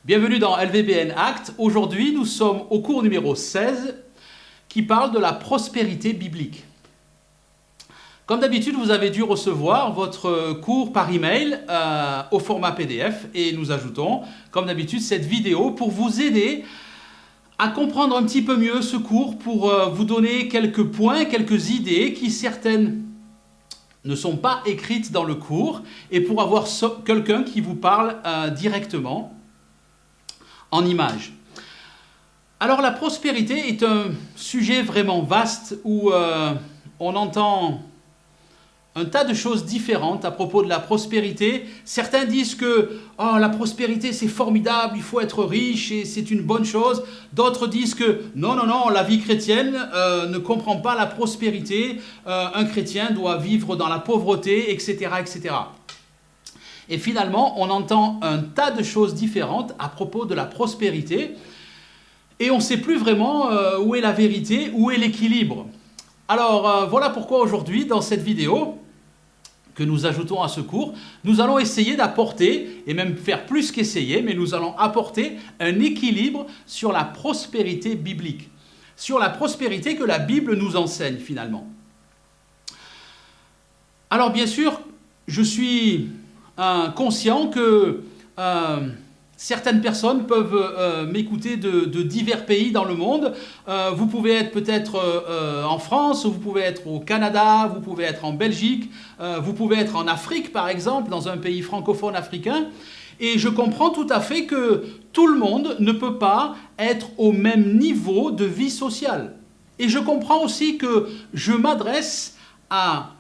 Bienvenue dans LVBN Act. Aujourd'hui, nous sommes au cours numéro 16 qui parle de la prospérité biblique. Comme d'habitude, vous avez dû recevoir votre cours par email au format PDF et nous ajoutons, comme d'habitude, cette vidéo pour vous aider à comprendre un petit peu mieux ce cours, pour vous donner quelques points, quelques idées qui certaines ne sont pas écrites dans le cours et pour avoir quelqu'un qui vous parle directement en images. Alors la prospérité est un sujet vraiment vaste où on entend un tas de choses différentes à propos de la prospérité. Certains disent que la prospérité c'est formidable, il faut être riche et c'est une bonne chose. D'autres disent que non, la vie chrétienne ne comprend pas la prospérité. Un chrétien doit vivre dans la pauvreté, etc., etc. Et finalement, on entend un tas de choses différentes à propos de la prospérité et on ne sait plus vraiment où est la vérité, où est l'équilibre. Alors voilà pourquoi aujourd'hui, dans cette vidéo que nous ajoutons à ce cours, nous allons essayer d'apporter, et même faire plus qu'essayer, mais nous allons apporter un équilibre sur la prospérité biblique, sur la prospérité que la Bible nous enseigne finalement. Alors bien sûr, je suis conscient que certaines personnes peuvent m'écouter de divers pays dans le monde. Vous pouvez être peut-être en France, vous pouvez être au Canada, vous pouvez être en Belgique, vous pouvez être en Afrique par exemple, dans un pays francophone africain. Et je comprends tout à fait que tout le monde ne peut pas être au même niveau de vie sociale. Et je comprends aussi que je m'adresse à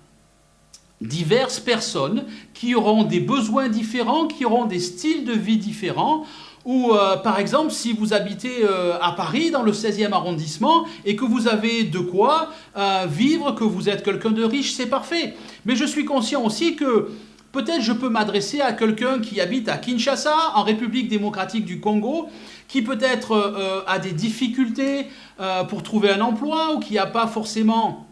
diverses personnes qui auront des besoins différents, qui auront des styles de vie différents, ou par exemple si vous habitez à Paris dans le 16e arrondissement et que vous avez de quoi vivre, que vous êtes quelqu'un de riche, c'est parfait. Mais je suis conscient aussi que peut-être je peux m'adresser à quelqu'un qui habite à Kinshasa, en République démocratique du Congo, qui peut-être a des difficultés pour trouver un emploi ou qui n'a pas forcément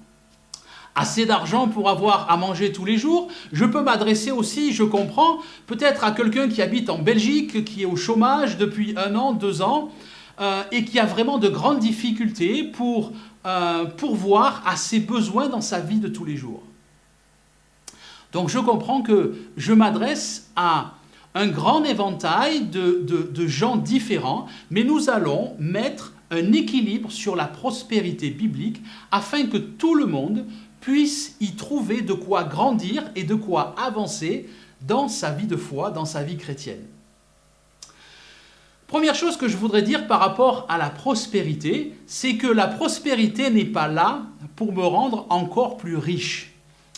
assez d'argent pour avoir à manger tous les jours. Je peux m'adresser aussi, je comprends, peut-être à quelqu'un qui habite en Belgique, qui est au chômage depuis 1 an, 2 ans, et qui a vraiment de grandes difficultés pour pourvoir à ses besoins dans sa vie de tous les jours. Donc je comprends que je m'adresse à un grand éventail de gens différents, mais nous allons mettre un équilibre sur la prospérité biblique afin que tout le monde puisse y trouver de quoi grandir et de quoi avancer dans sa vie de foi, dans sa vie chrétienne. Première chose que je voudrais dire par rapport à la prospérité, c'est que la prospérité n'est pas là pour me rendre encore plus riche.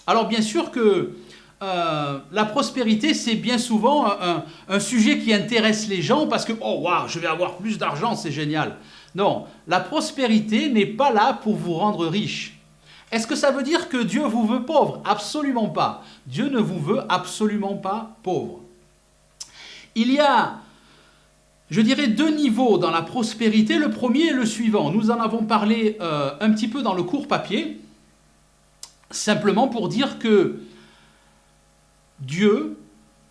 Alors bien sûr que la prospérité, c'est bien souvent un sujet qui intéresse les gens parce que « Oh, waouh, je vais avoir plus d'argent, c'est génial !» Non, la prospérité n'est pas là pour vous rendre riche. Est-ce que ça veut dire que Dieu vous veut pauvre? Absolument pas. Dieu ne vous veut absolument pas pauvre. Il y a, je dirais, 2 niveaux dans la prospérité. Le premier est le suivant. Nous en avons parlé un petit peu dans le cours papier, simplement pour dire que Dieu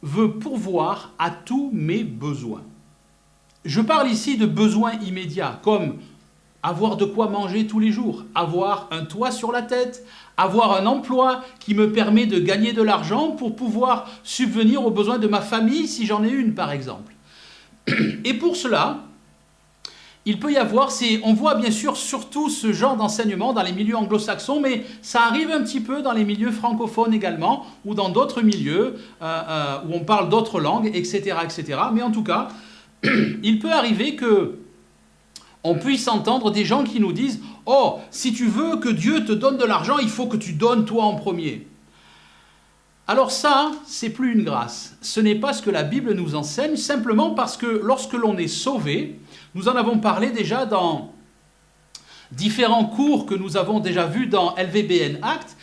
veut pourvoir à tous mes besoins. Je parle ici de besoins immédiats, comme avoir de quoi manger tous les jours, avoir un toit sur la tête, avoir un emploi qui me permet de gagner de l'argent pour pouvoir subvenir aux besoins de ma famille si j'en ai une par exemple. Et pour cela, il peut y avoir, on voit bien sûr surtout ce genre d'enseignement dans les milieux anglo-saxons, mais ça arrive un petit peu dans les milieux francophones également, ou dans d'autres milieux où on parle d'autres langues, etc., etc. Mais en tout cas, il peut arriver que on puisse entendre des gens qui nous disent « Oh, si tu veux que Dieu te donne de l'argent, il faut que tu donnes toi en premier. » Alors ça, c'est plus une grâce. Ce n'est pas ce que la Bible nous enseigne, simplement parce que lorsque l'on est sauvé, nous en avons parlé déjà dans différents cours que nous avons déjà vus dans LVBN Act,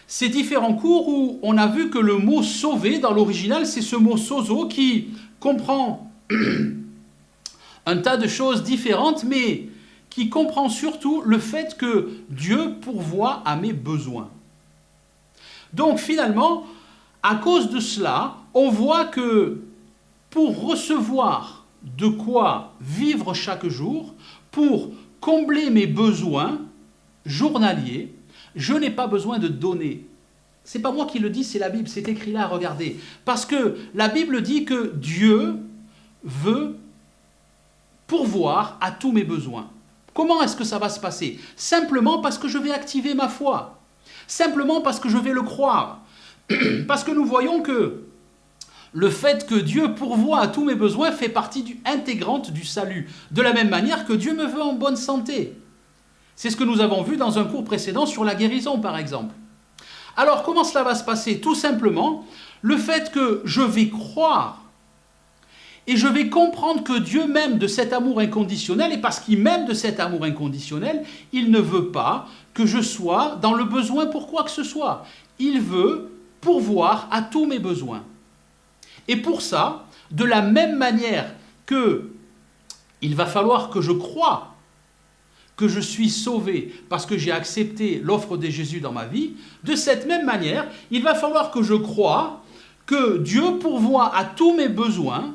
ces différents cours où on a vu que le mot « sauvé » dans l'original, c'est ce mot « sozo » qui comprend un tas de choses différentes, mais qui comprend surtout le fait que Dieu pourvoit à mes besoins. Donc finalement, à cause de cela, on voit que pour recevoir de quoi vivre chaque jour pour combler mes besoins journaliers. Je n'ai pas besoin de donner. Ce n'est pas moi qui le dis, c'est la Bible, c'est écrit là, regardez. Parce que la Bible dit que Dieu veut pourvoir à tous mes besoins. Comment est-ce que ça va se passer? Simplement parce que je vais activer ma foi. Simplement parce que je vais le croire. Parce que nous voyons que le fait que Dieu pourvoit à tous mes besoins fait partie intégrante du salut. De la même manière que Dieu me veut en bonne santé. C'est ce que nous avons vu dans un cours précédent sur la guérison, par exemple. Alors, comment cela va se passer? Tout simplement, le fait que je vais croire et je vais comprendre que Dieu m'aime de cet amour inconditionnel, et parce qu'il m'aime de cet amour inconditionnel, il ne veut pas que je sois dans le besoin pour quoi que ce soit. Il veut pourvoir à tous mes besoins. Et pour ça, de la même manière que il va falloir que je croie que je suis sauvé parce que j'ai accepté l'offre de Jésus dans ma vie, de cette même manière, il va falloir que je croie que Dieu pourvoit à tous mes besoins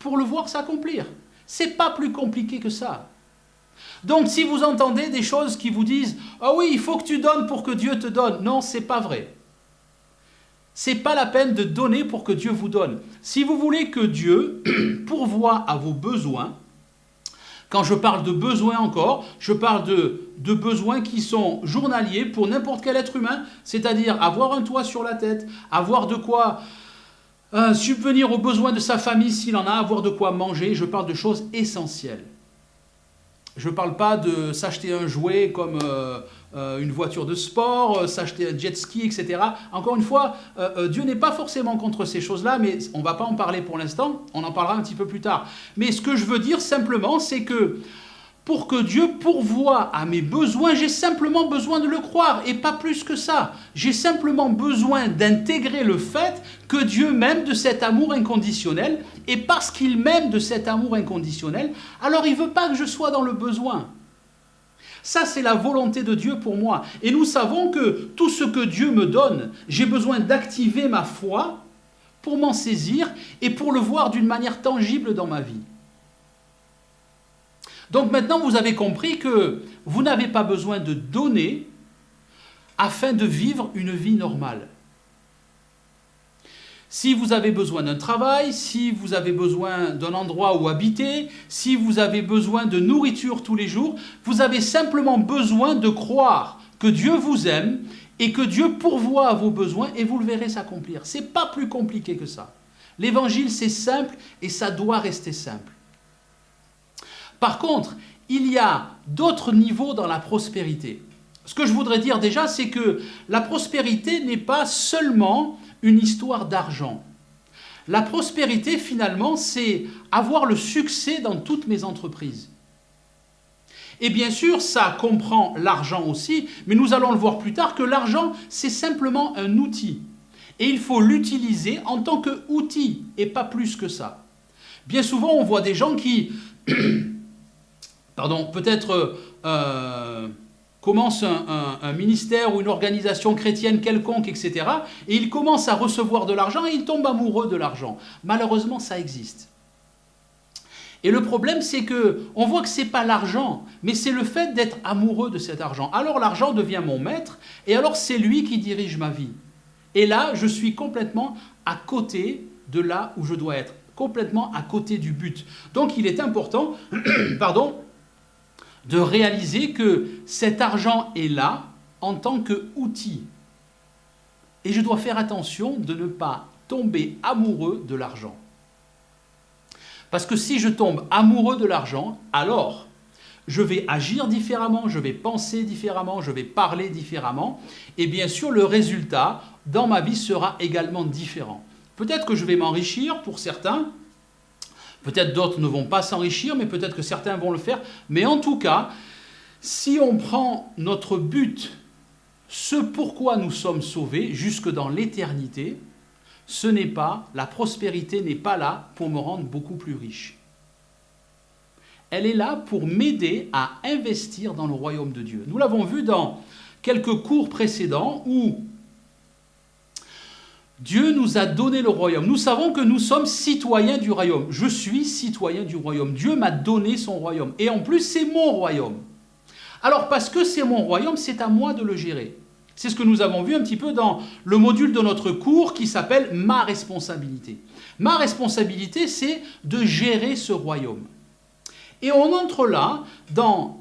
pour le voir s'accomplir. C'est pas plus compliqué que ça. Donc si vous entendez des choses qui vous disent « Ah oui, il faut que tu donnes pour que Dieu te donne », non, c'est pas vrai. C'est pas la peine de donner pour que Dieu vous donne. Si vous voulez que Dieu pourvoie à vos besoins, quand je parle de besoins encore, je parle de besoins qui sont journaliers pour n'importe quel être humain, c'est-à-dire avoir un toit sur la tête, avoir de quoi subvenir aux besoins de sa famille s'il en a, avoir de quoi manger. Je parle de choses essentielles. Je ne parle pas de s'acheter un jouet comme une voiture de sport, s'acheter un jet ski, etc. Encore une fois, Dieu n'est pas forcément contre ces choses-là, mais on ne va pas en parler pour l'instant, on en parlera un petit peu plus tard. Mais ce que je veux dire simplement, c'est que pour que Dieu pourvoie à mes besoins, j'ai simplement besoin de le croire, et pas plus que ça. J'ai simplement besoin d'intégrer le fait que Dieu m'aime de cet amour inconditionnel, et parce qu'il m'aime de cet amour inconditionnel, alors il ne veut pas que je sois dans le besoin. Ça, c'est la volonté de Dieu pour moi. Et nous savons que tout ce que Dieu me donne, j'ai besoin d'activer ma foi pour m'en saisir et pour le voir d'une manière tangible dans ma vie. Donc maintenant, vous avez compris que vous n'avez pas besoin de donner afin de vivre une vie normale. Si vous avez besoin d'un travail, si vous avez besoin d'un endroit où habiter, si vous avez besoin de nourriture tous les jours, vous avez simplement besoin de croire que Dieu vous aime et que Dieu pourvoit à vos besoins et vous le verrez s'accomplir. Ce n'est pas plus compliqué que ça. L'évangile, c'est simple et ça doit rester simple. Par contre, il y a d'autres niveaux dans la prospérité. Ce que je voudrais dire déjà, c'est que la prospérité n'est pas seulement une histoire d'argent. La prospérité, finalement, c'est avoir le succès dans toutes mes entreprises. Et bien sûr, ça comprend l'argent aussi, mais nous allons le voir plus tard que l'argent, c'est simplement un outil. Et il faut l'utiliser en tant qu'outil, et pas plus que ça. Bien souvent, on voit des gens qui... peut-être commence un ministère ou une organisation chrétienne quelconque, etc. Et il commence à recevoir de l'argent et il tombe amoureux de l'argent. Malheureusement, ça existe. Et le problème, c'est qu'on voit que ce n'est pas l'argent, mais c'est le fait d'être amoureux de cet argent. Alors l'argent devient mon maître, et alors c'est lui qui dirige ma vie. Et là, je suis complètement à côté de là où je dois être, complètement à côté du but. Donc il est important, de réaliser que cet argent est là en tant qu'outil. Et je dois faire attention de ne pas tomber amoureux de l'argent. Parce que si je tombe amoureux de l'argent, alors je vais agir différemment, je vais penser différemment, je vais parler différemment. Et bien sûr, le résultat dans ma vie sera également différent. Peut-être que je vais m'enrichir pour certains, peut-être d'autres ne vont pas s'enrichir, mais peut-être que certains vont le faire. Mais en tout cas, si on prend notre but, ce pourquoi nous sommes sauvés, jusque dans l'éternité, la prospérité n'est pas là pour me rendre beaucoup plus riche. Elle est là pour m'aider à investir dans le royaume de Dieu. Nous l'avons vu dans quelques cours précédents où Dieu nous a donné le royaume. Nous savons que nous sommes citoyens du royaume. Je suis citoyen du royaume. Dieu m'a donné son royaume. Et en plus, c'est mon royaume. Alors, parce que c'est mon royaume, c'est à moi de le gérer. C'est ce que nous avons vu un petit peu dans le module de notre cours qui s'appelle « Ma responsabilité ». Ma responsabilité, c'est de gérer ce royaume. Et on entre là dans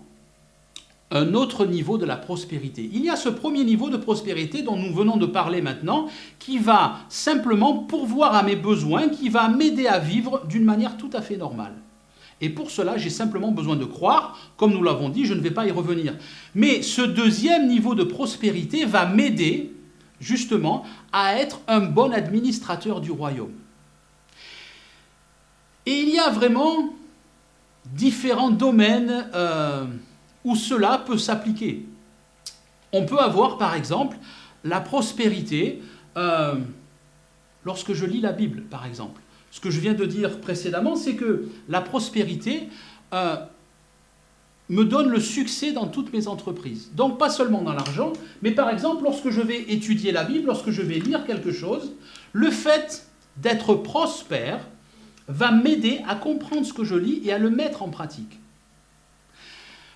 un autre niveau de la prospérité. Il y a ce premier niveau de prospérité dont nous venons de parler maintenant, qui va simplement pourvoir à mes besoins, qui va m'aider à vivre d'une manière tout à fait normale. Et pour cela, j'ai simplement besoin de croire, comme nous l'avons dit, je ne vais pas y revenir. Mais ce deuxième niveau de prospérité va m'aider, justement, à être un bon administrateur du royaume. Et il y a vraiment différents domaines où cela peut s'appliquer. On peut avoir, par exemple, la prospérité lorsque je lis la Bible, par exemple. Ce que je viens de dire précédemment, c'est que la prospérité me donne le succès dans toutes mes entreprises. Donc pas seulement dans l'argent, mais par exemple, lorsque je vais étudier la Bible, lorsque je vais lire quelque chose, le fait d'être prospère va m'aider à comprendre ce que je lis et à le mettre en pratique.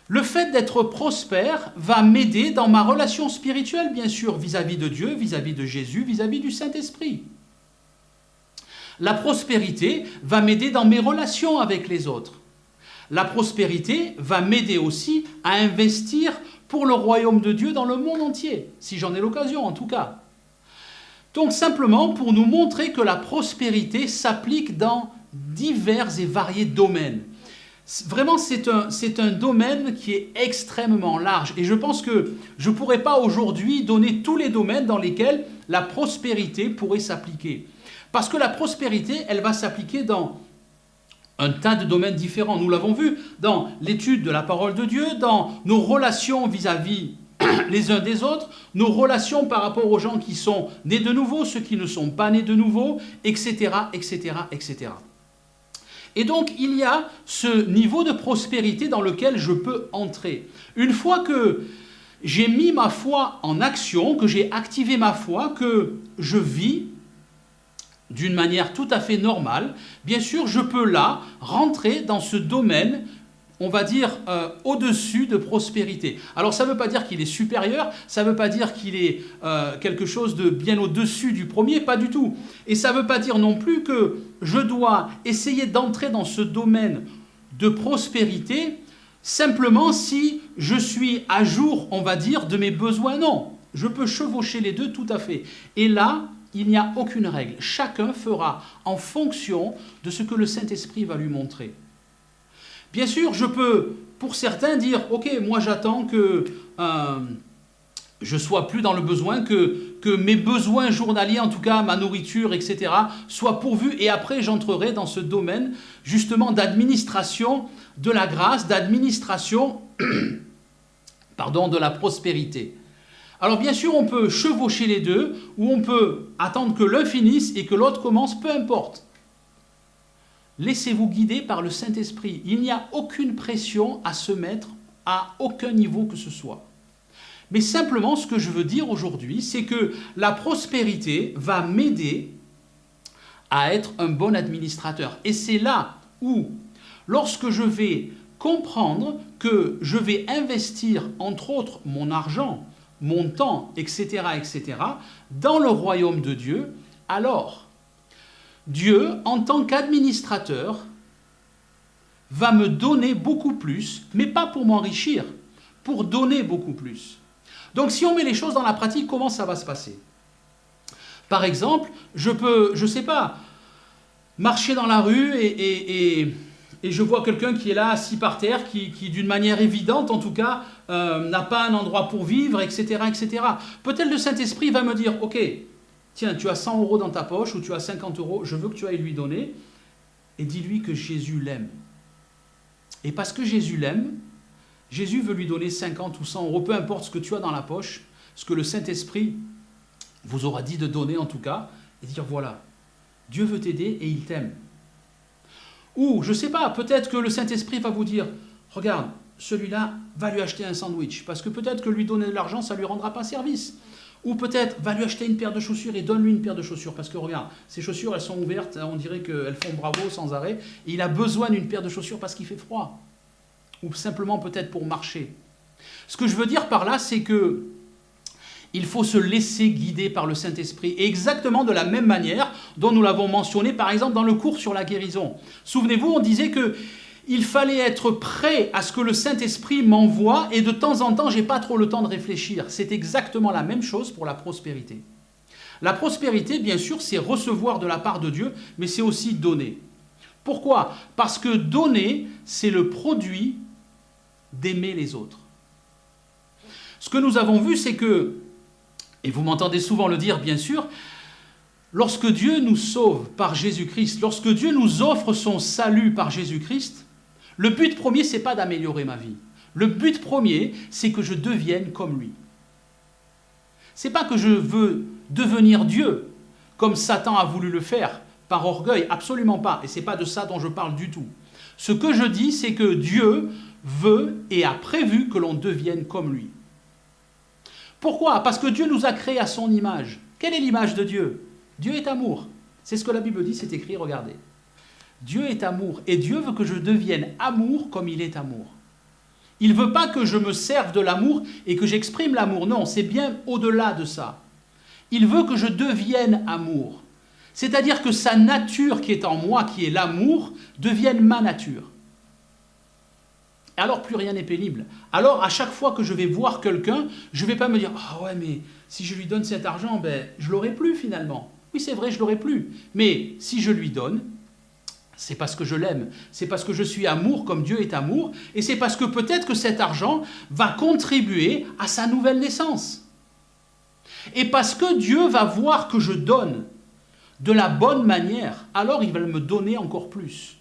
Le fait d'être prospère va m'aider dans ma relation spirituelle, bien sûr, vis-à-vis de Dieu, vis-à-vis de Jésus, vis-à-vis du Saint-Esprit. La prospérité va m'aider dans mes relations avec les autres. La prospérité va m'aider aussi à investir pour le royaume de Dieu dans le monde entier, si j'en ai l'occasion en tout cas. Donc simplement pour nous montrer que la prospérité s'applique dans divers et variés domaines. Vraiment, c'est un domaine qui est extrêmement large. Et je pense que je ne pourrais pas aujourd'hui donner tous les domaines dans lesquels la prospérité pourrait s'appliquer. Parce que la prospérité, elle va s'appliquer dans un tas de domaines différents. Nous l'avons vu dans l'étude de la parole de Dieu, dans nos relations vis-à-vis les uns des autres, nos relations par rapport aux gens qui sont nés de nouveau, ceux qui ne sont pas nés de nouveau, etc., etc., etc. Et donc, il y a ce niveau de prospérité dans lequel je peux entrer. Une fois que j'ai mis ma foi en action, que j'ai activé ma foi, que je vis d'une manière tout à fait normale, bien sûr, je peux là rentrer dans ce domaine, on va dire, au-dessus de prospérité. Alors, ça ne veut pas dire qu'il est supérieur, ça ne veut pas dire qu'il est quelque chose de bien au-dessus du premier, pas du tout. Et ça ne veut pas dire non plus que je dois essayer d'entrer dans ce domaine de prospérité simplement si je suis à jour, on va dire, de mes besoins. Non, je peux chevaucher les deux tout à fait. Et là, il n'y a aucune règle. Chacun fera en fonction de ce que le Saint-Esprit va lui montrer. Bien sûr, je peux, pour certains, dire « Ok, moi j'attends que je sois plus dans le besoin, que mes besoins journaliers, en tout cas ma nourriture, etc., soient pourvus et après j'entrerai dans ce domaine justement d'administration de la grâce, d'administration de la prospérité. » Alors bien sûr, on peut chevaucher les deux, ou on peut attendre que l'un finisse et que l'autre commence, peu importe. Laissez-vous guider par le Saint-Esprit. Il n'y a aucune pression à se mettre à aucun niveau que ce soit. Mais simplement, ce que je veux dire aujourd'hui, c'est que la prospérité va m'aider à être un bon administrateur. Et c'est là où, lorsque je vais comprendre que je vais investir, entre autres, mon argent, mon temps, etc., etc., dans le royaume de Dieu, alors Dieu, en tant qu'administrateur, va me donner beaucoup plus, mais pas pour m'enrichir, pour donner beaucoup plus. Donc si on met les choses dans la pratique, comment ça va se passer? Par exemple, je peux, je ne sais pas, marcher dans la rue et je vois quelqu'un qui est là, assis par terre, qui d'une manière évidente, en tout cas, n'a pas un endroit pour vivre, etc., etc. Peut-être le Saint-Esprit va me dire, ok, tiens, tu as 100 € dans ta poche ou tu as 50 €, je veux que tu ailles lui donner et dis-lui que Jésus l'aime. Et parce que Jésus l'aime, Jésus veut lui donner 50 ou 100 €, peu importe ce que tu as dans la poche, ce que le Saint-Esprit vous aura dit de donner en tout cas, et dire voilà, Dieu veut t'aider et il t'aime. Ou, je ne sais pas, peut-être que le Saint-Esprit va vous dire, regarde, celui-là va lui acheter un sandwich, parce que peut-être que lui donner de l'argent, ça ne lui rendra pas service. Ou peut-être, va lui acheter une paire de chaussures et donne-lui une paire de chaussures. Parce que regarde, ces chaussures, elles sont ouvertes, on dirait qu'elles font bravo sans arrêt. Et il a besoin d'une paire de chaussures parce qu'il fait froid. Ou simplement peut-être pour marcher. Ce que je veux dire par là, c'est que il faut se laisser guider par le Saint-Esprit, exactement de la même manière dont nous l'avons mentionné, par exemple, dans le cours sur la guérison. Souvenez-vous, on disait qu'il fallait être prêt à ce que le Saint-Esprit m'envoie, et de temps en temps, je n'ai pas trop le temps de réfléchir. C'est exactement la même chose pour la prospérité. La prospérité, bien sûr, c'est recevoir de la part de Dieu, mais c'est aussi donner. Pourquoi? Parce que donner, c'est le produit d'aimer les autres. Ce que nous avons vu, c'est que, et vous m'entendez souvent le dire, bien sûr, lorsque Dieu nous sauve par Jésus-Christ, lorsque Dieu nous offre son salut par Jésus-Christ, le but premier, ce n'est pas d'améliorer ma vie. Le but premier, c'est que je devienne comme lui. Ce n'est pas que je veux devenir Dieu, comme Satan a voulu le faire, par orgueil, absolument pas. Et ce n'est pas de ça dont je parle du tout. Ce que je dis, c'est que Dieu veut et a prévu que l'on devienne comme lui. Pourquoi? Parce que Dieu nous a créés à son image. Quelle est l'image de Dieu? Dieu est amour. C'est ce que la Bible dit, c'est écrit, regardez. Dieu est amour, et Dieu veut que je devienne amour comme il est amour. Il ne veut pas que je me serve de l'amour et que j'exprime l'amour. Non, c'est bien au-delà de ça. Il veut que je devienne amour. C'est-à-dire que sa nature qui est en moi, qui est l'amour, devienne ma nature. Alors plus rien n'est pénible. Alors à chaque fois que je vais voir quelqu'un, je ne vais pas me dire « Ah ouais, mais si je lui donne cet argent, je ne l'aurai plus finalement. » Oui, c'est vrai, je ne l'aurai plus. Mais si je lui donne, c'est parce que je l'aime. C'est parce que je suis amour comme Dieu est amour. Et c'est parce que peut-être que cet argent va contribuer à sa nouvelle naissance. Et parce que Dieu va voir que je donne de la bonne manière, alors il va me donner encore plus.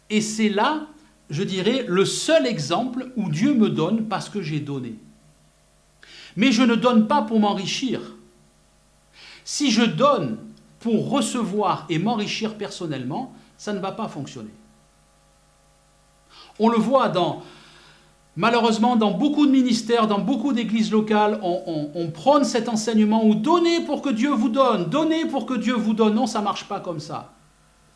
Et c'est là, je dirais, le seul exemple où Dieu me donne parce que j'ai donné. Mais je ne donne pas pour m'enrichir. Si je donne pour recevoir et m'enrichir personnellement, ça ne va pas fonctionner. On le voit malheureusement dans beaucoup de ministères, dans beaucoup d'églises locales, on prône cet enseignement où donnez pour que Dieu vous donne, donnez pour que Dieu vous donne. Non, ça ne marche pas comme ça.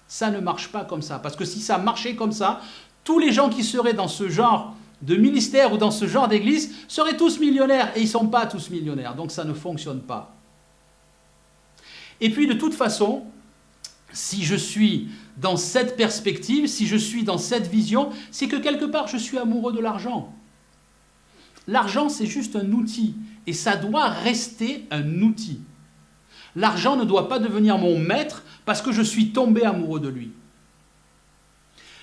Ça ne marche pas comme ça. Parce que si ça marchait comme ça, tous les gens qui seraient dans ce genre de ministère ou dans ce genre d'église seraient tous millionnaires. Et ils ne sont pas tous millionnaires. Donc ça ne fonctionne pas. Et puis de toute façon, si je suis dans cette perspective, si je suis dans cette vision, c'est que quelque part je suis amoureux de l'argent. L'argent, c'est juste un outil. Et ça doit rester un outil. L'argent ne doit pas devenir mon maître parce que je suis tombé amoureux de lui.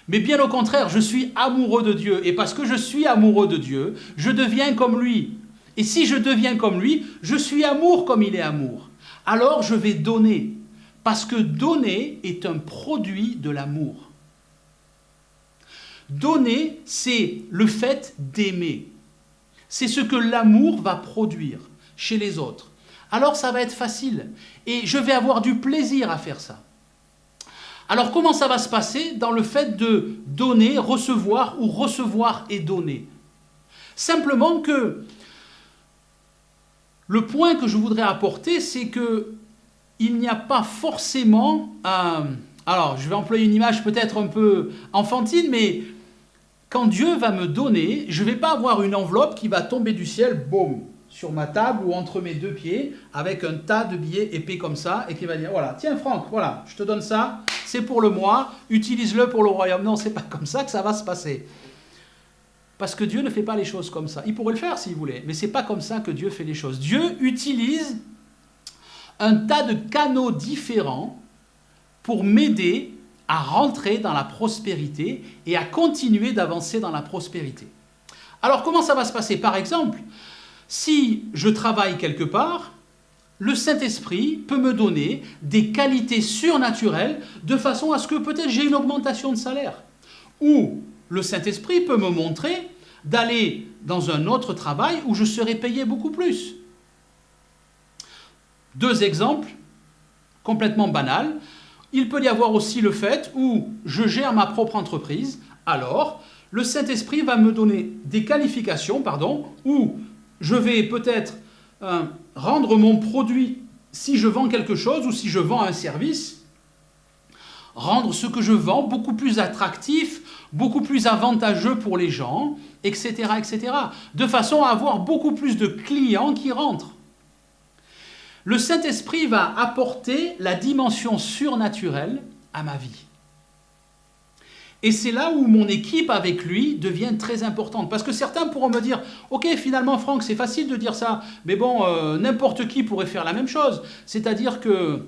Mais bien au contraire, je suis amoureux de Dieu. Et parce que je suis amoureux de Dieu, je deviens comme lui. Et si je deviens comme lui, je suis amour comme il est amour. Alors je vais donner. Parce que donner est un produit de l'amour. Donner, c'est le fait d'aimer. C'est ce que l'amour va produire chez les autres. Alors ça va être facile. Et je vais avoir du plaisir à faire ça. Alors comment ça va se passer dans le fait de donner, recevoir ou recevoir et donner? Simplement que le point que je voudrais apporter, c'est que il n'y a pas forcément... alors, je vais employer une image peut-être un peu enfantine, mais quand Dieu va me donner, je ne vais pas avoir une enveloppe qui va tomber du ciel, boum, sur ma table ou entre mes deux pieds, avec un tas de billets épais comme ça, et qui va dire, voilà, tiens Franck, voilà, je te donne ça, c'est pour le mois, utilise-le pour le royaume. Non, c'est pas comme ça que ça va se passer. Parce que Dieu ne fait pas les choses comme ça. Il pourrait le faire s'il voulait, mais ce n'est pas comme ça que Dieu fait les choses. Dieu utilise un tas de canaux différents pour m'aider à rentrer dans la prospérité et à continuer d'avancer dans la prospérité. Alors comment ça va se passer? Par exemple, si je travaille quelque part, le Saint-Esprit peut me donner des qualités surnaturelles de façon à ce que peut-être j'ai une augmentation de salaire. Ou le Saint-Esprit peut me montrer d'aller dans un autre travail où je serai payé beaucoup plus. Deux exemples complètement banals. Il peut y avoir aussi le fait où je gère ma propre entreprise. Alors, le Saint-Esprit va me donner des qualifications, où je vais peut-être rendre mon produit, si je vends quelque chose ou si je vends un service, rendre ce que je vends beaucoup plus attractif, beaucoup plus avantageux pour les gens, etc., etc., de façon à avoir beaucoup plus de clients qui rentrent. Le Saint-Esprit va apporter la dimension surnaturelle à ma vie. Et c'est là où mon équipe avec lui devient très importante. Parce que certains pourront me dire, ok, finalement Franck, c'est facile de dire ça, mais bon, n'importe qui pourrait faire la même chose. C'est-à-dire que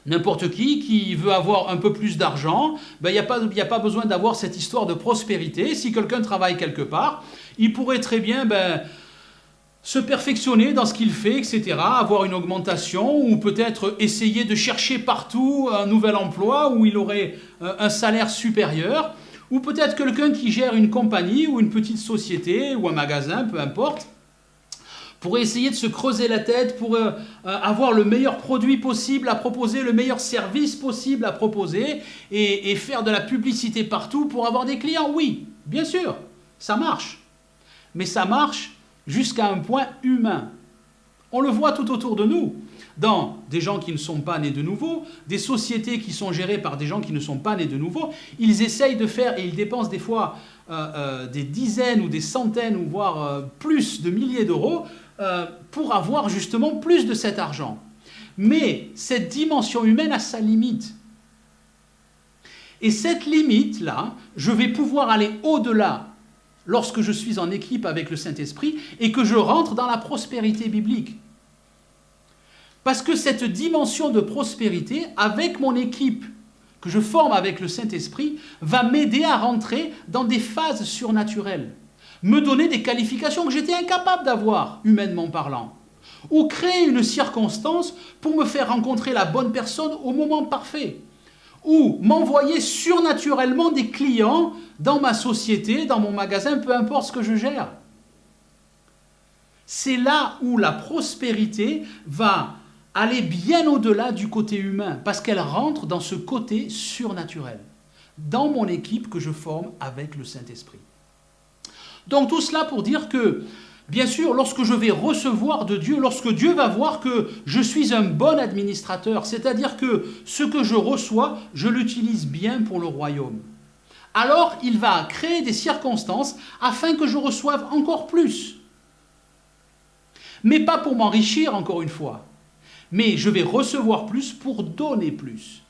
n'importe qui veut avoir un peu plus d'argent, ben, il n'y a pas besoin d'avoir cette histoire de prospérité. Si quelqu'un travaille quelque part, il pourrait très bien se perfectionner dans ce qu'il fait, etc., avoir une augmentation, ou peut-être essayer de chercher partout un nouvel emploi où il aurait un salaire supérieur, ou peut-être quelqu'un qui gère une compagnie ou une petite société ou un magasin, peu importe, pour essayer de se creuser la tête, pour avoir le meilleur produit possible à proposer, le meilleur service possible à proposer, et faire de la publicité partout pour avoir des clients. Oui, bien sûr, ça marche. Mais ça marche jusqu'à un point humain. On le voit tout autour de nous, dans des gens qui ne sont pas nés de nouveau, des sociétés qui sont gérées par des gens qui ne sont pas nés de nouveau. Ils essayent de faire, et ils dépensent des fois des dizaines ou des centaines, ou voire plus de milliers d'euros, pour avoir justement plus de cet argent. Mais cette dimension humaine a sa limite. Et cette limite-là, je vais pouvoir aller au-delà lorsque je suis en équipe avec le Saint-Esprit et que je rentre dans la prospérité biblique. Parce que cette dimension de prospérité, avec mon équipe que je forme avec le Saint-Esprit, va m'aider à rentrer dans des phases surnaturelles, me donner des qualifications que j'étais incapable d'avoir, humainement parlant, ou créer une circonstance pour me faire rencontrer la bonne personne au moment parfait, ou m'envoyer surnaturellement des clients dans ma société, dans mon magasin, peu importe ce que je gère. C'est là où la prospérité va aller bien au-delà du côté humain, parce qu'elle rentre dans ce côté surnaturel, dans mon équipe que je forme avec le Saint-Esprit. Donc tout cela pour dire que, bien sûr, lorsque je vais recevoir de Dieu, lorsque Dieu va voir que je suis un bon administrateur, c'est-à-dire que ce que je reçois, je l'utilise bien pour le royaume, alors il va créer des circonstances afin que je reçoive encore plus. Mais pas pour m'enrichir, encore une fois, mais je vais recevoir plus pour donner plus.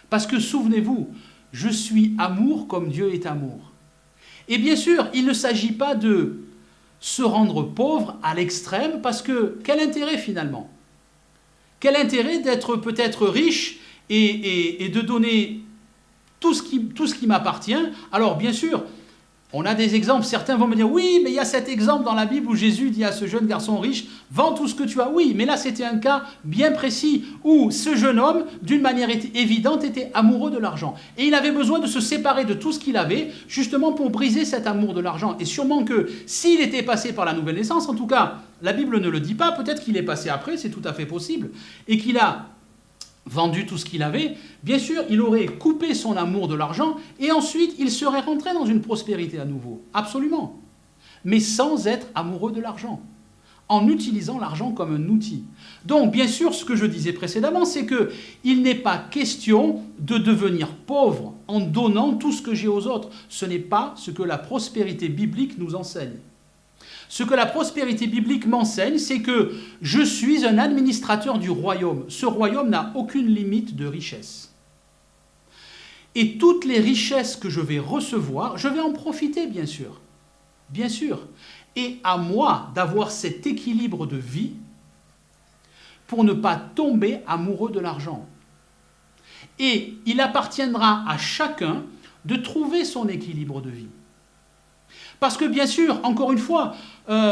Parce que souvenez-vous, je suis amour comme Dieu est amour. Et bien sûr, il ne s'agit pas de se rendre pauvre à l'extrême, parce que quel intérêt finalement? Quel intérêt d'être peut-être riche et de donner tout ce qui m'appartient? Alors bien sûr, on a des exemples, certains vont me dire, oui, mais il y a cet exemple dans la Bible où Jésus dit à ce jeune garçon riche, vends tout ce que tu as. Oui, mais là c'était un cas bien précis, où ce jeune homme, d'une manière évidente, était amoureux de l'argent. Et il avait besoin de se séparer de tout ce qu'il avait, justement pour briser cet amour de l'argent. Et sûrement que s'il était passé par la nouvelle naissance, en tout cas, la Bible ne le dit pas, peut-être qu'il est passé après, c'est tout à fait possible, et qu'il a vendu tout ce qu'il avait, bien sûr, il aurait coupé son amour de l'argent et ensuite il serait rentré dans une prospérité à nouveau. Absolument. Mais sans être amoureux de l'argent. En utilisant l'argent comme un outil. Donc, bien sûr, ce que je disais précédemment, c'est qu'il n'est pas question de devenir pauvre en donnant tout ce que j'ai aux autres. Ce n'est pas ce que la prospérité biblique nous enseigne. Ce que la prospérité biblique m'enseigne, c'est que je suis un administrateur du royaume. Ce royaume n'a aucune limite de richesse. Et toutes les richesses que je vais recevoir, je vais en profiter, bien sûr. Bien sûr. Et à moi d'avoir cet équilibre de vie pour ne pas tomber amoureux de l'argent. Et il appartiendra à chacun de trouver son équilibre de vie. Parce que bien sûr, encore une fois,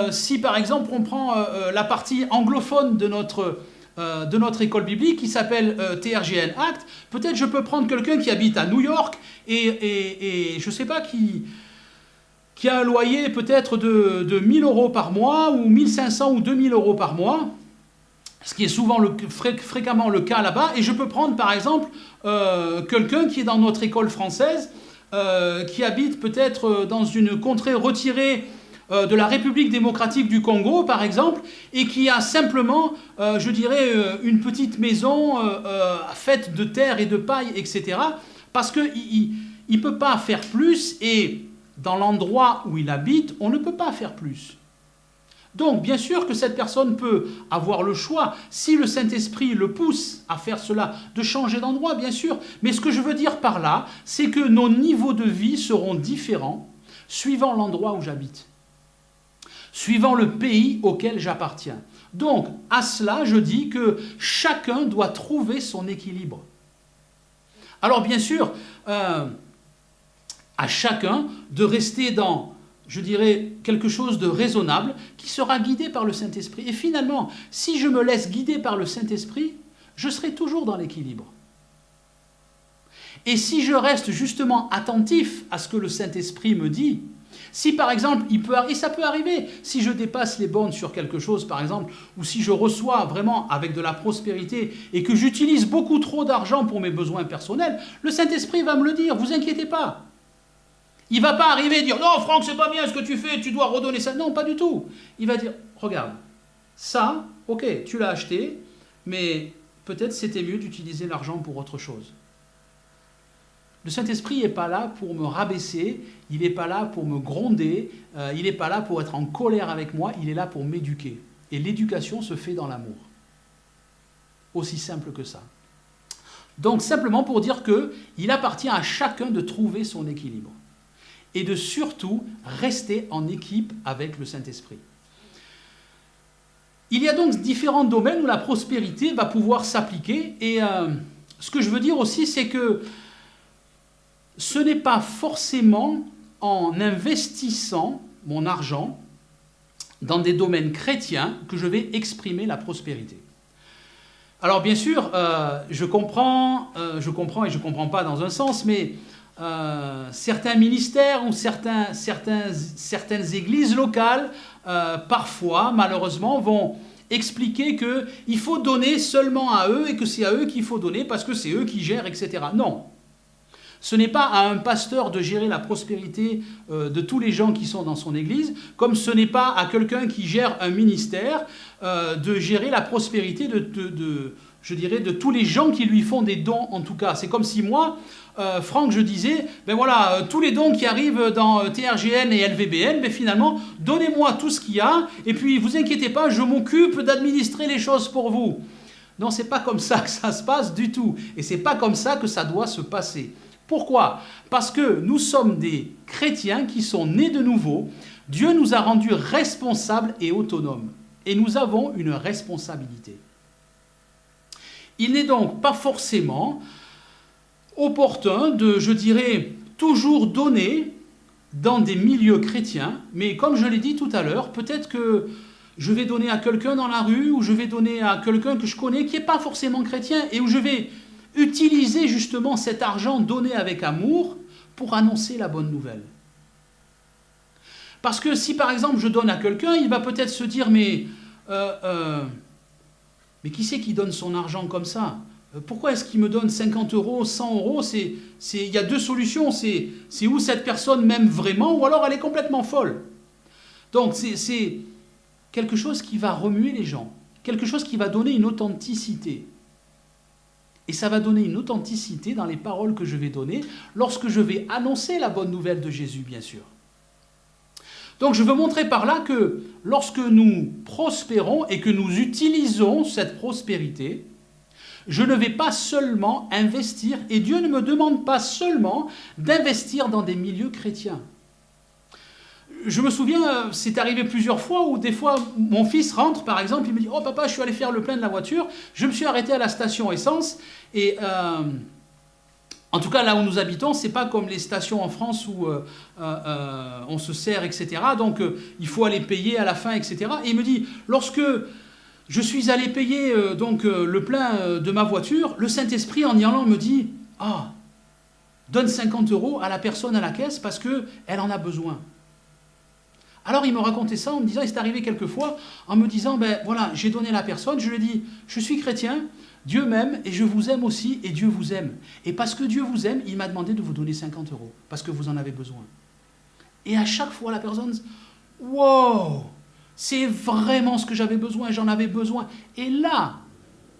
si par exemple on prend la partie anglophone de notre école biblique qui s'appelle TRGN Act, peut-être je peux prendre quelqu'un qui habite à New York et je ne sais pas, qui a un loyer peut-être de 1 000 euros par mois ou 1 500 ou 2 000 euros par mois, ce qui est souvent fréquemment le cas là-bas, et je peux prendre par exemple quelqu'un qui est dans notre école française, qui habite peut-être dans une contrée retirée de la République démocratique du Congo, par exemple, et qui a simplement, je dirais, une petite maison faite de terre et de paille, etc., parce qu'il ne peut pas faire plus, et dans l'endroit où il habite, on ne peut pas faire plus. Donc, bien sûr que cette personne peut avoir le choix, si le Saint-Esprit le pousse à faire cela, de changer d'endroit, bien sûr. Mais ce que je veux dire par là, c'est que nos niveaux de vie seront différents suivant l'endroit où j'habite, suivant le pays auquel j'appartiens. Donc, à cela, je dis que chacun doit trouver son équilibre. Alors, bien sûr, à chacun de rester dans, je dirais, quelque chose de raisonnable qui sera guidé par le Saint-Esprit. Et finalement, si je me laisse guider par le Saint-Esprit, je serai toujours dans l'équilibre. Et si je reste justement attentif à ce que le Saint-Esprit me dit, si par exemple, et ça peut arriver, si je dépasse les bornes sur quelque chose par exemple, ou si je reçois vraiment avec de la prospérité et que j'utilise beaucoup trop d'argent pour mes besoins personnels, le Saint-Esprit va me le dire, vous inquiétez pas. Il ne va pas arriver et dire « Non, Franck, c'est pas bien ce que tu fais, tu dois redonner ça. » Non, pas du tout. Il va dire « Regarde, ça, ok, tu l'as acheté, mais peut-être c'était mieux d'utiliser l'argent pour autre chose. » Le Saint-Esprit n'est pas là pour me rabaisser, il n'est pas là pour me gronder, il n'est pas là pour être en colère avec moi, il est là pour m'éduquer. Et l'éducation se fait dans l'amour. Aussi simple que ça. Donc simplement pour dire qu'il appartient à chacun de trouver son équilibre. Et de surtout rester en équipe avec le Saint-Esprit. Il y a donc différents domaines où la prospérité va pouvoir s'appliquer. Et ce que je veux dire aussi, c'est que ce n'est pas forcément en investissant mon argent dans des domaines chrétiens que je vais exprimer la prospérité. Alors bien sûr, je comprends et je ne comprends pas dans un sens, mais certains ministères ou certaines églises locales, parfois, malheureusement, vont expliquer qu'il faut donner seulement à eux et que c'est à eux qu'il faut donner parce que c'est eux qui gèrent, etc. Non. Ce n'est pas à un pasteur de gérer la prospérité de tous les gens qui sont dans son église, comme ce n'est pas à quelqu'un qui gère un ministère de gérer la prospérité je dirais, de tous les gens qui lui font des dons, en tout cas. C'est comme si moi, Franck, je disais, ben voilà, tous les dons qui arrivent dans TRGN et LVBN, ben finalement, donnez-moi tout ce qu'il y a, et puis vous inquiétez pas, je m'occupe d'administrer les choses pour vous. Non, c'est pas comme ça que ça se passe du tout, et c'est pas comme ça que ça doit se passer. Pourquoi ? Parce que nous sommes des chrétiens qui sont nés de nouveau. Dieu nous a rendus responsables et autonomes. Et nous avons une responsabilité. Il n'est donc pas forcément opportun de, je dirais, toujours donner dans des milieux chrétiens. Mais comme je l'ai dit tout à l'heure, peut-être que je vais donner à quelqu'un dans la rue ou je vais donner à quelqu'un que je connais qui n'est pas forcément chrétien et où je vais utiliser justement cet argent donné avec amour pour annoncer la bonne nouvelle. Parce que si par exemple je donne à quelqu'un, il va peut-être se dire mais qui c'est qui donne son argent comme ça ? Pourquoi est-ce qu'il me donne 50 euros, 100 euros ? Il y a deux solutions, c'est où cette personne m'aime vraiment ou alors elle est complètement folle. Donc c'est quelque chose qui va remuer les gens, quelque chose qui va donner une authenticité. Et ça va donner une authenticité dans les paroles que je vais donner lorsque je vais annoncer la bonne nouvelle de Jésus, bien sûr. Donc je veux montrer par là que lorsque nous prospérons et que nous utilisons cette prospérité, je ne vais pas seulement investir, et Dieu ne me demande pas seulement d'investir dans des milieux chrétiens. Je me souviens, c'est arrivé plusieurs fois où des fois mon fils rentre par exemple, il me dit « Oh papa, je suis allé faire le plein de la voiture, je me suis arrêté à la station essence et en tout cas là où nous habitons, c'est pas comme les stations en France où on se sert, etc. Donc il faut aller payer à la fin, etc. » Et il me dit « Lorsque je suis allé payer le plein de ma voiture, le Saint-Esprit en y allant me dit « Ah, donne 50 euros à la personne à la caisse parce qu'elle en a besoin. » Alors il me racontait ça en me disant, il s'est arrivé quelquefois, en me disant, ben voilà, j'ai donné à la personne, je lui ai dit, je suis chrétien, Dieu m'aime et je vous aime aussi et Dieu vous aime. Et parce que Dieu vous aime, il m'a demandé de vous donner 50 euros, parce que vous en avez besoin. Et à chaque fois, la personne wow, c'est vraiment ce que j'avais besoin, j'en avais besoin. Et là,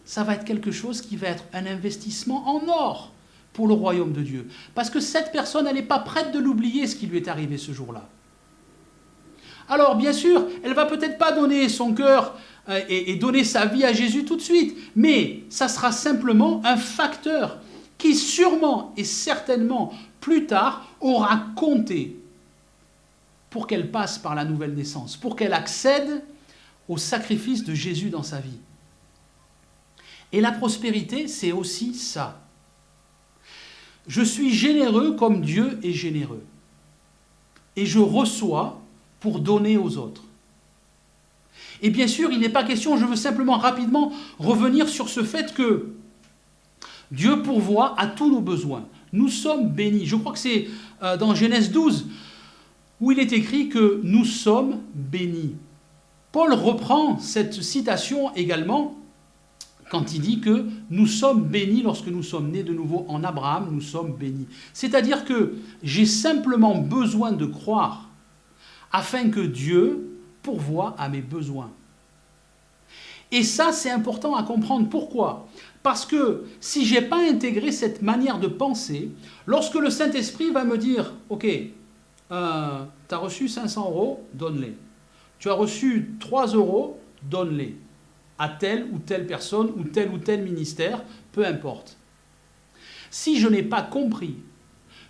ça va être quelque chose qui va être un investissement en or pour le royaume de Dieu. Parce que cette personne, elle n'est pas prête de l'oublier ce qui lui est arrivé ce jour-là. Alors, bien sûr, elle va peut-être pas donner son cœur et donner sa vie à Jésus tout de suite, mais ça sera simplement un facteur qui sûrement et certainement plus tard aura compté pour qu'elle passe par la nouvelle naissance, pour qu'elle accède au sacrifice de Jésus dans sa vie. Et la prospérité, c'est aussi ça. Je suis généreux comme Dieu est généreux. Et je reçois pour donner aux autres. Et bien sûr, il n'est pas question, je veux simplement rapidement revenir sur ce fait que Dieu pourvoit à tous nos besoins. Nous sommes bénis. Je crois que c'est dans Genèse 12 où il est écrit que nous sommes bénis. Paul reprend cette citation également quand il dit que nous sommes bénis lorsque nous sommes nés de nouveau en Abraham, nous sommes bénis. C'est-à-dire que j'ai simplement besoin de croire afin que Dieu pourvoie à mes besoins. Et ça, c'est important à comprendre. Pourquoi ? Parce que si je n'ai pas intégré cette manière de penser, lorsque le Saint-Esprit va me dire « Ok, tu as reçu 500 €, donne-les. Tu as reçu 3 €, donne-les. À telle ou telle personne ou tel ministère, peu importe. » Si je n'ai pas compris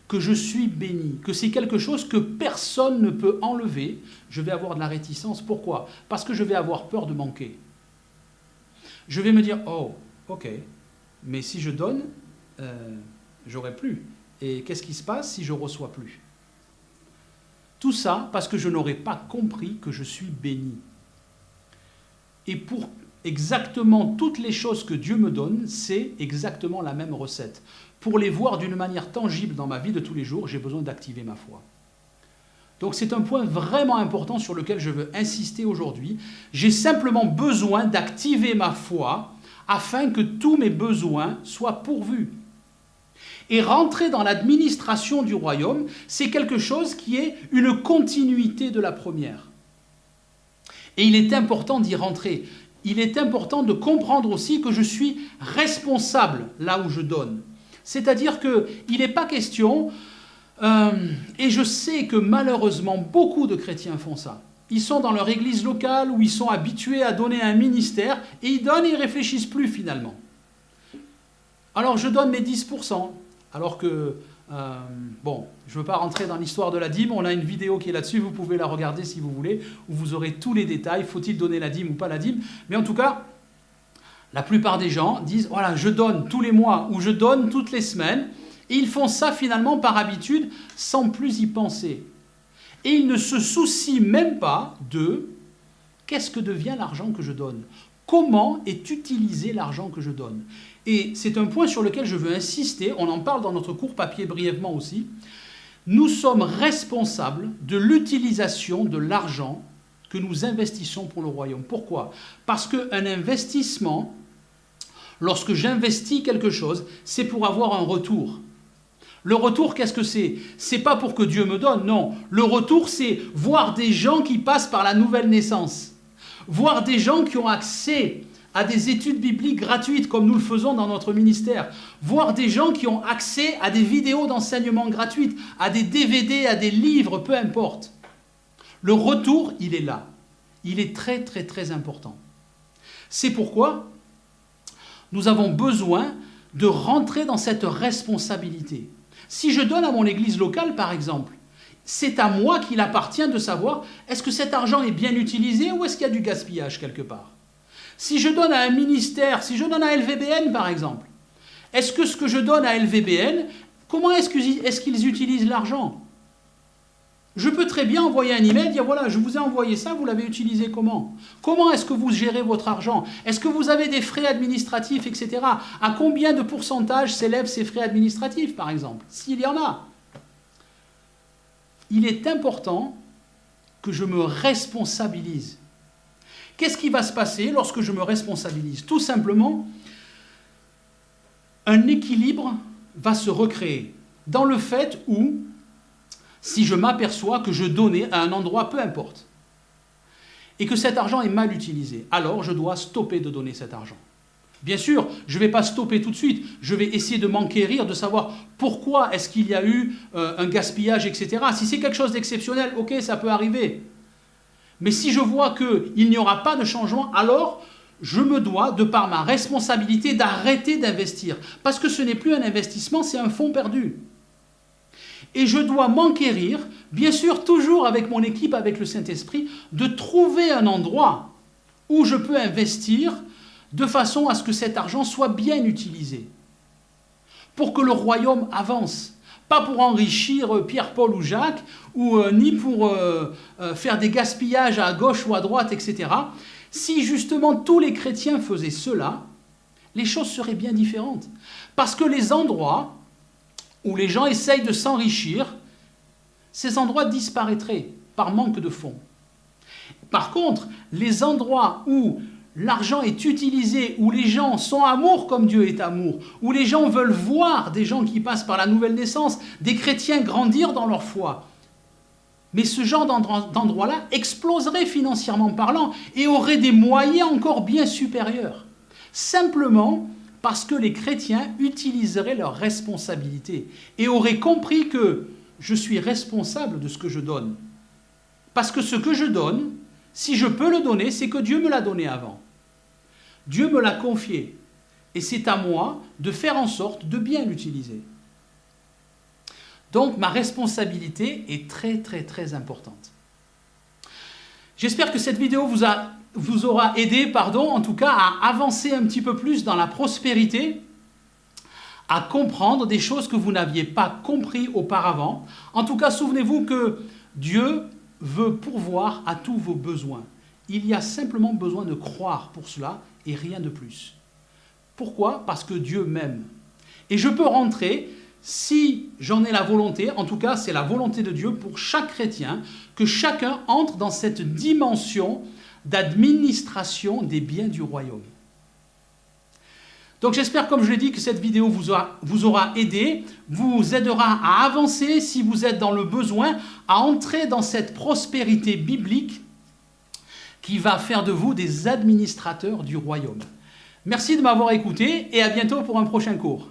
que je suis béni, que c'est quelque chose que personne ne peut enlever, je vais avoir de la réticence. Pourquoi ? Parce que je vais avoir peur de manquer. Je vais me dire, oh, ok, mais si je donne, j'aurai plus. Et qu'est-ce qui se passe si je ne reçois plus ? Tout ça parce que je n'aurais pas compris que je suis béni. Et pour exactement toutes les choses que Dieu me donne, c'est exactement la même recette. Pour les voir d'une manière tangible dans ma vie de tous les jours, j'ai besoin d'activer ma foi. Donc c'est un point vraiment important sur lequel je veux insister aujourd'hui. J'ai simplement besoin d'activer ma foi afin que tous mes besoins soient pourvus. Et rentrer dans l'administration du royaume, c'est quelque chose qui est une continuité de la première. Et il est important d'y rentrer. Il est important de comprendre aussi que je suis responsable là où je donne. C'est-à-dire qu'il n'est pas question, et je sais que malheureusement beaucoup de chrétiens font ça. Ils sont dans leur église locale où ils sont habitués à donner un ministère et ils donnent et ils ne réfléchissent plus finalement. Alors je donne mes 10%, alors que, bon, je ne veux pas rentrer dans l'histoire de la dîme, on a une vidéo qui est là-dessus, vous pouvez la regarder si vous voulez, où vous aurez tous les détails, faut-il donner la dîme ou pas la dîme, mais en tout cas, la plupart des gens disent, voilà, je donne tous les mois ou je donne toutes les semaines, et ils font ça finalement par habitude sans plus y penser. Et ils ne se soucient même pas de qu'est-ce que devient l'argent que je donne ? Comment est utilisé l'argent que je donne ? Et c'est un point sur lequel je veux insister, on en parle dans notre cours papier brièvement aussi. Nous sommes responsables de l'utilisation de l'argent que nous investissons pour le royaume. Pourquoi ? Parce qu'un investissement, lorsque j'investis quelque chose, c'est pour avoir un retour. Le retour, qu'est-ce que c'est ? C'est pas pour que Dieu me donne, non. Le retour, c'est voir des gens qui passent par la nouvelle naissance. Voir des gens qui ont accès à des études bibliques gratuites, comme nous le faisons dans notre ministère. Voir des gens qui ont accès à des vidéos d'enseignement gratuites, à des DVD, à des livres, peu importe. Le retour, il est là. Il est très, très, très important. C'est pourquoi nous avons besoin de rentrer dans cette responsabilité. Si je donne à mon église locale, par exemple, c'est à moi qu'il appartient de savoir est-ce que cet argent est bien utilisé ou est-ce qu'il y a du gaspillage quelque part. Si je donne à un ministère, si je donne à LVBN par exemple, est-ce que ce que je donne à LVBN, comment est-ce qu'ils utilisent l'argent ? Je peux très bien envoyer un email, dire voilà, je vous ai envoyé ça, vous l'avez utilisé comment ? Comment est-ce que vous gérez votre argent ? Est-ce que vous avez des frais administratifs, etc. À combien de pourcentage s'élèvent ces frais administratifs, par exemple ? S'il y en a. Il est important que je me responsabilise. Qu'est-ce qui va se passer lorsque je me responsabilise ? Tout simplement, un équilibre va se recréer dans le fait où si je m'aperçois que je donnais à un endroit, peu importe. et que cet argent est mal utilisé, alors je dois stopper de donner cet argent. Bien sûr, je ne vais pas stopper tout de suite, je vais essayer de m'enquérir, de savoir pourquoi est-ce qu'il y a eu un gaspillage, etc. Si c'est quelque chose d'exceptionnel, ok, ça peut arriver. Mais si je vois qu'il n'y aura pas de changement, alors je me dois, de par ma responsabilité, d'arrêter d'investir. Parce que ce n'est plus un investissement, c'est un fonds perdu. Et je dois m'enquérir, bien sûr, toujours avec mon équipe, avec le Saint-Esprit, de trouver un endroit où je peux investir de façon à ce que cet argent soit bien utilisé. Pour que le royaume avance. Pas pour enrichir Pierre, Paul ou Jacques, ni pour faire des gaspillages à gauche ou à droite, etc. Si justement tous les chrétiens faisaient cela, les choses seraient bien différentes. Parce que les endroits où les gens essayent de s'enrichir, ces endroits disparaîtraient par manque de fonds. Par contre, les endroits où l'argent est utilisé, où les gens sont amour comme Dieu est amour, où les gens veulent voir des gens qui passent par la nouvelle naissance, des chrétiens grandir dans leur foi. Mais ce genre d'endroit-là exploserait financièrement parlant et aurait des moyens encore bien supérieurs. Simplement parce que les chrétiens utiliseraient leurs responsabilités et auraient compris que je suis responsable de ce que je donne. Parce que ce que je donne, si je peux le donner, c'est que Dieu me l'a donné avant. Dieu me l'a confié. Et c'est à moi de faire en sorte de bien l'utiliser. Donc ma responsabilité est très très très importante. J'espère que cette vidéo vous aura aidé, en tout cas à avancer un petit peu plus dans la prospérité, à comprendre des choses que vous n'aviez pas compris auparavant. En tout cas, souvenez-vous que Dieu veut pourvoir à tous vos besoins. Il y a simplement besoin de croire pour cela et rien de plus. Pourquoi ? Parce que Dieu m'aime. Et je peux rentrer, si j'en ai la volonté, en tout cas c'est la volonté de Dieu pour chaque chrétien, que chacun entre dans cette dimension d'administration des biens du royaume. Donc j'espère, comme je l'ai dit, que cette vidéo vous aura aidé, vous aidera à avancer si vous êtes dans le besoin, à entrer dans cette prospérité biblique qui va faire de vous des administrateurs du royaume. Merci de m'avoir écouté et à bientôt pour un prochain cours.